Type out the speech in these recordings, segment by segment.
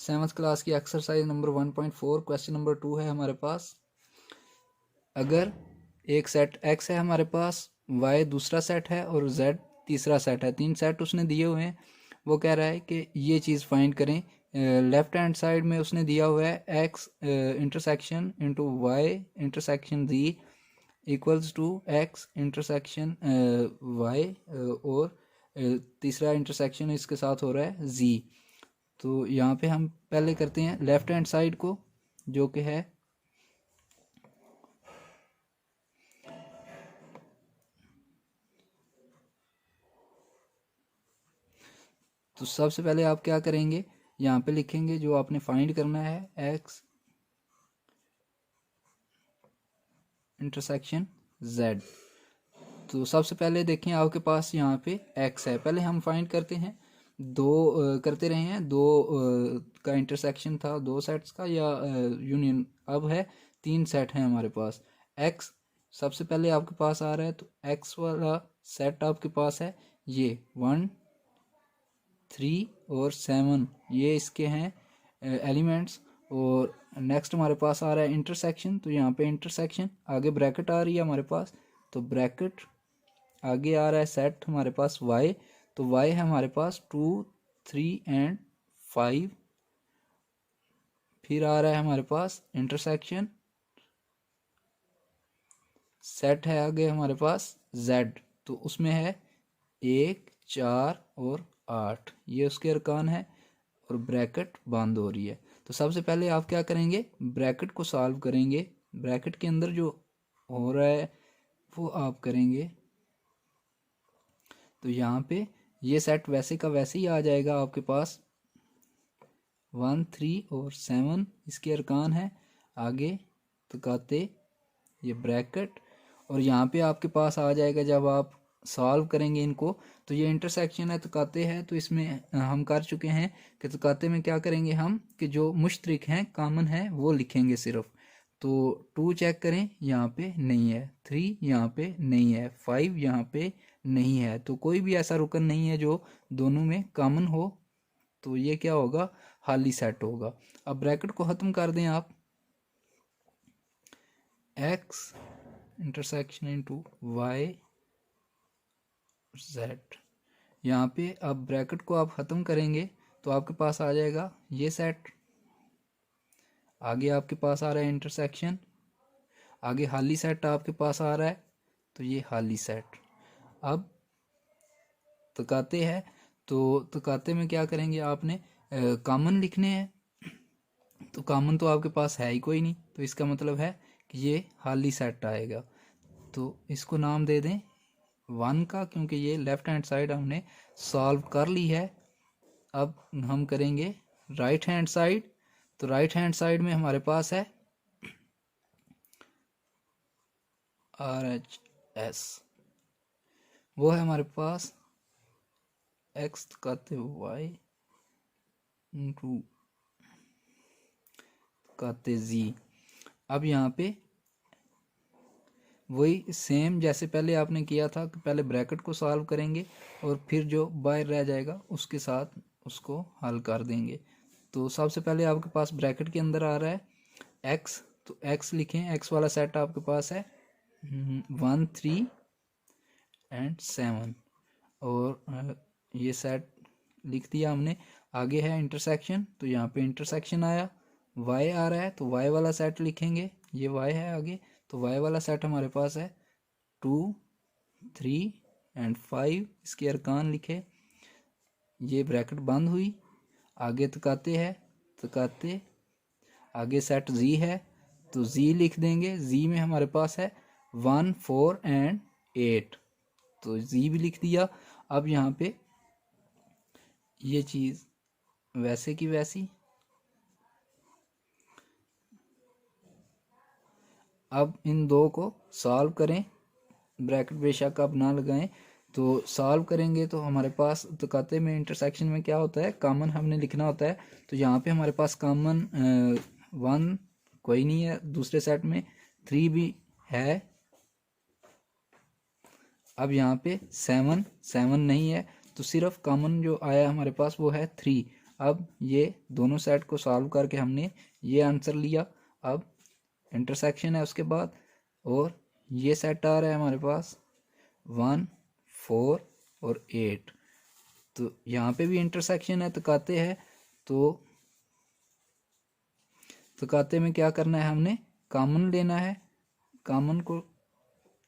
7th class की exercise number 1.4 question number 2 है हमारे पास। अगर एक सेट x है हमारे पास, y दूसरा सेट है और z तीसरा सेट है, 3 सेट उसने दिए हुए हैं। वो कह रहा है कि ये चीज़ फाइंड करें। लेफ्ट हैंड साइड में उसने दिया हुआ है x intersection into Y intersection z equals to x intersection y और तीसरा इंटरसेक्शन इसके साथ हो रहा है z। तो यहाँ पे हम पहले करते हैं लेफ्ट हैंड साइड को, जो कि है तो सबसे पहले आप क्या करेंगे, यहाँ पे लिखेंगे जो आपने फाइंड करना है x इंटरसेक्शन z। तो सबसे पहले देखें आपके पास यहाँ पे x है, पहले हम फाइंड करते हैं। करते रहे हैं दो का इंटरसेक्शन था, दो सेट्स का या यूनियन। अब है 3 सेट हैं हमारे पास। x सबसे पहले आपके पास आ रहा है, तो x वाला सेट आपके पास है ये 1 3 और 7, ये इसके हैं एलिमेंट्स। और नेक्स्ट हमारे पास आ रहा है इंटरसेक्शन, तो यहाँ पे इंटरसेक्शन आगे ब्रैकेट आ रही है हमारे पास, तो ब्रैकेट आगे आ रहा है सेट हमारे पास y, तो y है हमारे पास 2 3 एंड 5। फिर आ रहा है हमारे पास इंटरसेक्शन सेट है आगे हमारे पास z, तो उसमें है 1 4 और 8, ये उसके अरकान है और ब्रैकेट बंद हो रही है। तो सबसे पहले आप क्या करेंगे, ब्रैकेट को सॉल्व करेंगे। ब्रैकेट के अंदर जो हो रहा है वो आप करेंगे, तो यहाँ पे ये सेट वैसे का वैसे ही आ जाएगा आपके पास। 1 3 और 7 इसके अरकान है आगे, तो कहते ये ब्रैकेट, और यहाँ पे आपके पास आ जाएगा जब आप सॉल्व करेंगे इनको। तो ये इंटरसेक्शन है तो कहते हैं, तो इसमें हम कर चुके हैं कि तो कहते में क्या करेंगे हम कि जो मुश्तरिक हैं कॉमन है वो लिखेंगे सिर्फ। तो 2 चेक करें, यहाँ पे नहीं है, 3 यहाँ पे नहीं है, 5 यहाँ पे नहीं है, तो कोई भी ऐसा रुकन नहीं है जो दोनों में कॉमन हो, तो ये क्या होगा, खाली सेट होगा। अब ब्रैकेट को ख़त्म कर दें आप, x intersection into Y z। यहाँ पे अब ब्रैकेट को आप ख़त्म करेंगे तो आपके पास आ जाएगा ये सेट, आगे आपके पास आ रहा है इंटरसेक्शन, आगे खाली सेट आपके पास आ रहा है, तो ये खाली सेट। अब तकाते हैं, तो तकाते में क्या करेंगे, आपने कॉमन लिखने हैं, तो कॉमन तो आपके पास है ही कोई नहीं, तो इसका मतलब है कि ये खाली सेट आएगा। तो इसको नाम दे दें 1 का, क्योंकि ये लेफ्ट हैंड साइड हमने सॉल्व कर ली है। अब हम करेंगे राइट हैंड साइड, तो राइट हैंड साइड में हमारे पास है RHS, वो है हमारे पास x कहते y इंटू कहते z। अब यहाँ पे वही सेम जैसे पहले आपने किया था कि पहले ब्रैकेट को सॉल्व करेंगे और फिर जो बाहर रह जाएगा उसके साथ उसको हल कर देंगे। तो सबसे पहले आपके पास ब्रैकेट के अंदर आ रहा है x, तो x लिखें, x वाला सेट आपके पास है 1 3 एंड 7, और ये सेट लिख दिया हमने। आगे है इंटरसेक्शन, तो यहाँ पे इंटरसेक्शन आया, y आ रहा है तो y वाला सेट लिखेंगे, ये y है आगे, तो y वाला सेट हमारे पास है 2 3 एंड 5, इसके अरकान लिखे, ये ब्रैकेट बंद हुई। आगे तकाते है, तकाते आगे सेट z है, तो z लिख देंगे, z में हमारे पास है 1 4 एंड 8, तो z भी लिख दिया। अब यहाँ पे ये चीज़ वैसे की वैसी। अब इन दो को सॉल्व करें, ब्रैकेट बेशक आप ना लगाएं, तो सॉल्व करेंगे तो हमारे पास तो कहते में इंटरसेक्शन में क्या होता है, कॉमन हमने लिखना होता है। तो यहाँ पे हमारे पास कॉमन 1 कोई नहीं है, दूसरे सेट में 3 भी है। अब यहाँ पे 7 नहीं है, तो सिर्फ कॉमन जो आया हमारे पास वो है 3। अब ये दोनों सेट को सॉल्व करके हमने ये आंसर लिया। अब इंटरसेक्शन है उसके बाद, और ये सेट आ रहा है हमारे पास 1, 4 और 8। तो यहाँ पे भी इंटरसेक्शन है, तो कहते हैं तो कहते में क्या करना है, हमने कॉमन लेना है, कॉमन को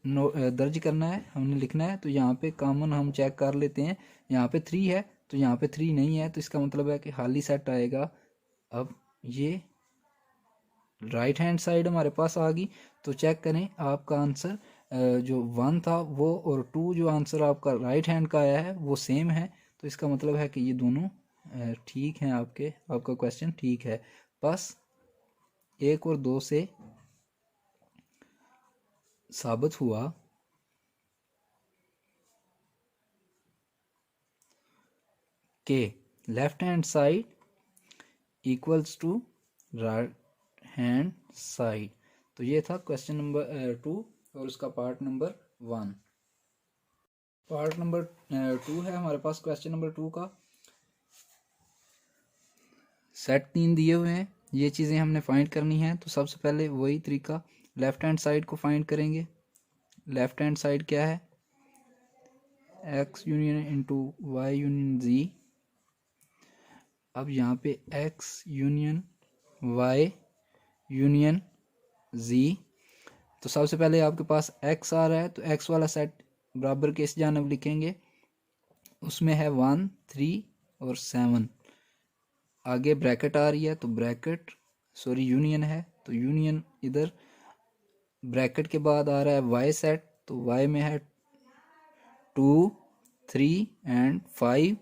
दर्ज करना है, हमने लिखना है। तो यहाँ पे कॉमन हम चेक कर लेते हैं, यहाँ पे 3 है तो यहाँ पे 3 नहीं है, तो इसका मतलब है कि खाली सेट आएगा। अब ये राइट हैंड साइड हमारे पास आ गई। तो चेक करें आपका आंसर जो 1 था वो और 2 जो आंसर आपका राइट हैंड का आया है वो सेम है। तो इसका मतलब है कि ये दोनों ठीक हैं, आपका क्वेश्चन ठीक है। बस 1 और 2 से साबित हुआ कि left hand side equals to right hand side. तो ये था क्वेश्चन नंबर 2 और उसका पार्ट नंबर 1। पार्ट नंबर 2 है हमारे पास क्वेश्चन नंबर 2 का। सेट 3 दिए हुए हैं, ये चीज़ें हमने फाइंड करनी है। तो सबसे पहले वही तरीका, लेफ्ट हैंड साइड को फाइंड करेंगे। लेफ्ट हैंड साइड क्या है, x union into Y union z। अब यहाँ पे x union y union z। तो सबसे पहले आपके पास x आ रहा है, तो x वाला सेट बराबर के इस जानब लिखेंगे, उसमें है 1, 3 और 7। आगे ब्रैकेट आ रही है तो ब्रैकेट यूनियन है, तो यूनियन इधर ब्रैकेट के बाद आ रहा है y सेट, तो y में है 2, 3 एंड 5।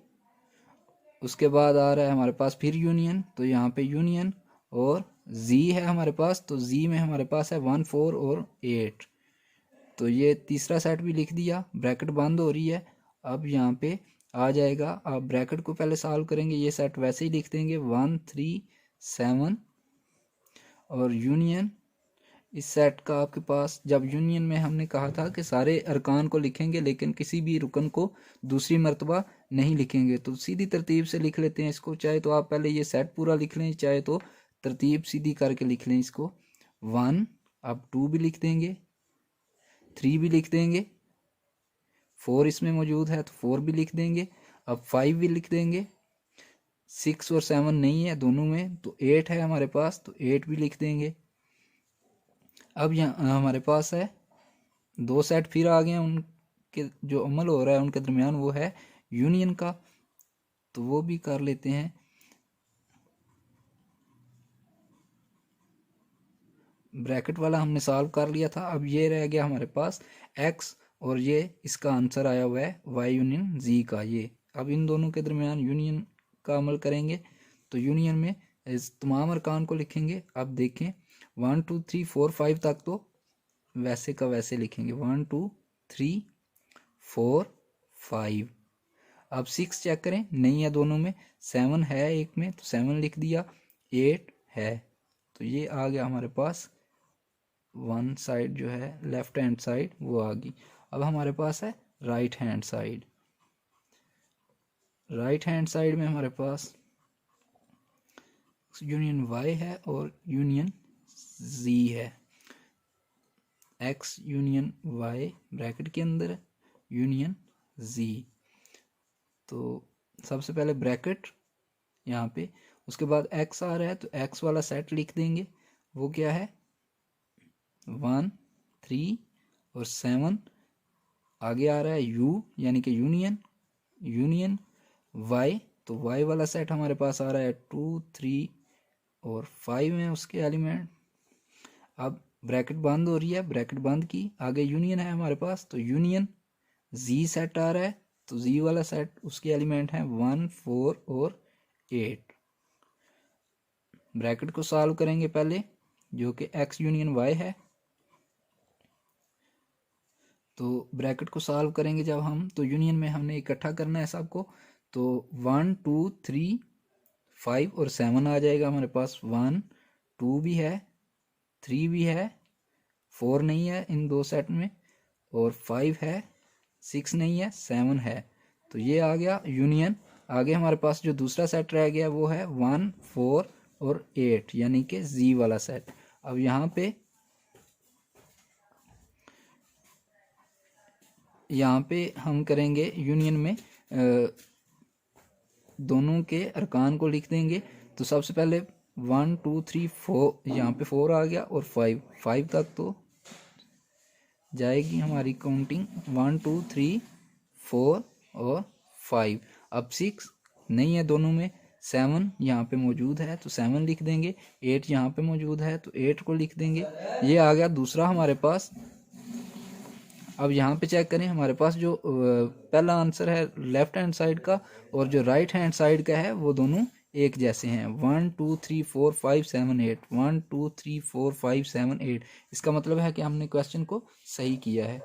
उसके बाद आ रहा है हमारे पास फिर यूनियन, तो यहाँ पे यूनियन और z है हमारे पास, तो z में हमारे पास है 1, 4 और 8। तो ये तीसरा सेट भी लिख दिया, ब्रैकेट बंद हो रही है। अब यहाँ पे आ जाएगा, आप ब्रैकेट को पहले सॉल्व करेंगे, ये सेट वैसे ही लिख देंगे 1, 3, 7 और यूनियन। इस सेट का आपके पास, जब यूनियन में हमने कहा था कि सारे अरकान को लिखेंगे लेकिन किसी भी रुकन को दूसरी मर्तबा नहीं लिखेंगे, तो सीधी तरतीब से लिख लेते हैं इसको। चाहे तो आप पहले ये सेट पूरा लिख लें, चाहे तो तरतीब सीधी करके लिख लें इसको। 1, अब 2 भी लिख देंगे, 3 भी लिख देंगे, 4 इसमें मौजूद है तो 4 भी लिख देंगे। अब 5 भी लिख देंगे, 6 और 7 नहीं है दोनों में, तो 8 है हमारे पास, तो 8 भी लिख देंगे। अब यहाँ हमारे पास है 2 सेट फिर आ गए, उनके जो अमल हो रहा है उनके दरमियान वो है यूनियन का, तो वो भी कर लेते हैं। ब्रैकेट वाला हमने सॉल्व कर लिया था। अब ये रह गया हमारे पास x और ये इसका आंसर आया हुआ है y यूनियन z का। ये अब इन दोनों के दरमियान यूनियन का अमल करेंगे, तो यूनियन में इस तमाम अरकान को लिखेंगे। अब देखें 1, 2, 3, 4, 5 तक तो वैसे का वैसे लिखेंगे, 1, 2, 3, 4, 5। अब 6 चेक करें, नहीं है दोनों में, 7 है एक में तो 7 लिख दिया, 8 है, तो ये आ गया हमारे पास 1 साइड जो है लेफ्ट हैंड साइड वो आ गई। अब हमारे पास है right hand side. Right hand side में हमारे पास यूनियन y है और यूनियन z है। x यूनियन y ब्रैकेट के अंदर यूनियन z। तो सबसे पहले ब्रैकेट यहाँ पे, उसके बाद x आ रहा है तो x वाला सेट लिख देंगे, वो क्या है 1, 3 और 7। आगे आ रहा है u यानी कि यूनियन y, तो y वाला सेट हमारे पास आ रहा है 2, 3 और 5 है उसके एलिमेंट। अब ब्रैकेट बंद हो रही है, ब्रैकेट बंद की, आगे यूनियन है हमारे पास, तो यूनियन z सेट आ रहा है, तो z वाला सेट उसके एलिमेंट है 1, 4 और 8। ब्रैकेट को सॉल्व करेंगे पहले, जो कि x यूनियन y है। तो ब्रैकेट को सॉल्व करेंगे जब हम, तो यूनियन में हमने इकट्ठा करना है सबको, तो 1, 2, 3, 5 और 7 आ जाएगा हमारे पास। 1, 2 भी है, 3 भी है, 4 नहीं है इन दो सेट में, और 5 है, 6 नहीं है, 7 है। तो ये आ गया यूनियन आगे हमारे पास जो दूसरा सेट रह गया वो है 1, 4 और 8 यानी कि जी वाला सेट। अब यहाँ पे हम करेंगे यूनियन में दोनों के अरकान को लिख देंगे। तो सबसे पहले 1 2 3 4, यहाँ पे 4 आ गया और 5 तक तो जाएगी हमारी काउंटिंग 1 2 3 4 और 5। अब 6 नहीं है दोनों में, 7 यहाँ पे मौजूद है तो 7 लिख देंगे, 8 यहाँ पे मौजूद है तो 8 को लिख देंगे। ये आ गया दूसरा हमारे पास। अब यहाँ पे चेक करें, हमारे पास जो पहला आंसर है लेफ्ट हैंड साइड का और जो राइट हैंड साइड का है वो दोनों एक जैसे हैं। 1 2 3 4 5 7 8, 1 2 3 4 5 7 8। इसका मतलब है कि हमने क्वेश्चन को सही किया है।